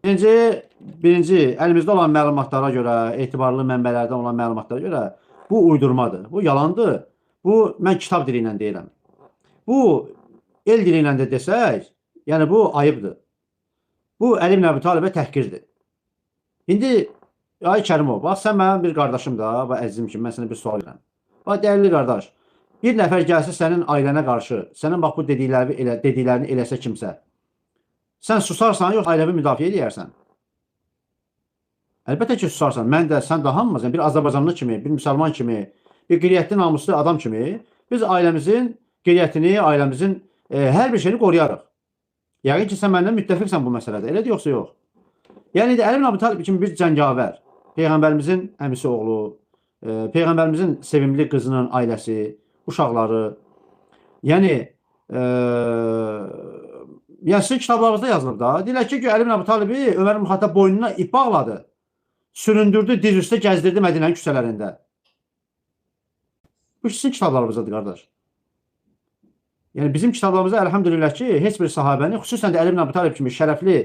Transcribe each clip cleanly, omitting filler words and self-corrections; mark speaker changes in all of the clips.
Speaker 1: Birinci, əlimizdə olan məlumatlara görə, etibarlı mənbələrdən olan məlumatlara görə bu uydurmadır, bu yalandır. Bu, mən kitab dili ilə deyirəm. Bu, el dili ilə də desək, yəni bu ayıbdır. Bu, Əli ibn Əbi Talibə təhqirdir. İndi, ay Kərimov, bax, sən mənim bir qardaşım da, bax, əzizim ki, mən sənə bir sual verirəm. Bax, dəyərli qardaş, bir nəfər gəlsə sənin ailənə qarşı, sənin bax, bu dediklərini eləsə kimsə, sən susarsan, yox, ailəvi müdafiə edərsən. Əlbəttə ki, susarsan. Mən də, sən də hamımız, bir Azərbaycanlı kimi, bir müsəlman kimi, bir qeyriyyətli, namuslu adam kimi, biz ailəmizin qeyriyyətini, ailəmizin hər bir şeyini qoruyarıq. Yəqin ki, sən məndən müttəfiqsən bu məsələdə, elədir, yoxsa yox. Yəni, Əli ibn Əbi Talib kimi bir cəngavər, Peyğəmbərimizin əmisi oğlu, Peyğəmbərimizin sevimli qızının ailəsi, uşaqları, yəni, sizin kitablarınızda yazılır da, deyilər ki, Əli ibn Əbi Talibi Ömər ibn Xattab boynuna ip bağladı, süründürdü, diz üstə gəzdirdi Mədinənin küçələrində. Bu sizin kitablarımızdadır, qardaş. Yəni, bizim kitablarımızda əlhamdülillah ki, heç bir sahabəni, xüsusən də Əli ibn Əbi Talib kimi şərəfli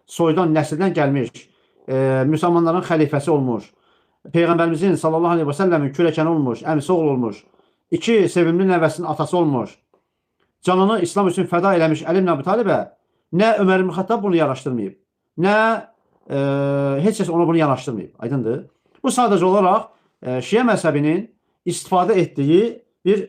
Speaker 1: soydan, nəsildən gəlmiş, müsəlmanların xəlifəsi olmuş, Peyğəmbərimizin sallallahu aleyhi və səlləmin kürəkəni olmuş, əmisi oğlu olmuş, iki sevimli nəvəsinin atası olmuş, canını İslam üçün fəda eləmiş Əli ibn Əbi Talibə nə Ömər ibn Xattab bunu yaraşdırmayıb, nə heç kəs ona bunu yanaşdırmayıb. Aydındır. Bu sadəcə olaraq Şiə məzhəbinin istifadə etdiyi bir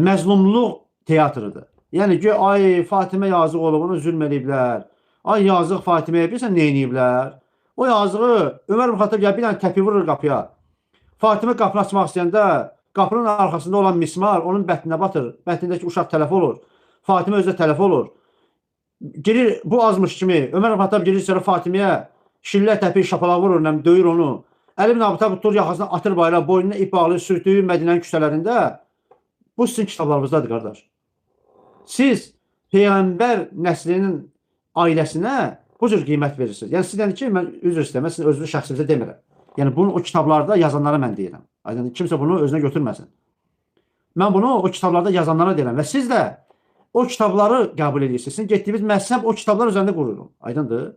Speaker 1: məzlumluq teatrıdır. Yəni ki, ay Fatimə yazıq olub, ona zülm ediblər. Ay yazıq Fatiməyə bilirsən nə ediblər? O yazığı Ömər ibn Xattab bir dənə təpi vurur qapıya. Fatimə qapını açmaq istəyəndə qapının arxasında olan mismar onun bətninə batır. Bətnindəki uşaq tələf olur. Fatimə özü də tələf olur. Girir bu azmış kimi Ömər ibn Xattab girir içəri Fatiməyə şillə təpi şapalaq vurur, döyür onu. Əli ibn Əbi Talib tutur yaxasına atır bayrağı, boynuna ip bağlayır, sürtüyür Mədinənin küçələrində. Bu sizin kitablarınızdadır, qardaş. Siz Peyğəmbər nəslinin ailəsinə bu cür qiymət verirsiniz. Yəni siz deyəndə ki, mən üzr istəyirəm, mən sizin özünü şəxsinizə demirəm. Yəni bunu o kitablarda yazanlara mən deyirəm. Yəni kimsə bunu özünə götürməsin. Mən bunu o kitablarda yazanlara deyirəm və siz də o kitabları qəbul edirsiniz. Sizin getdiyiniz məzhəb o kitablar üzərində qurulur. Aydındır?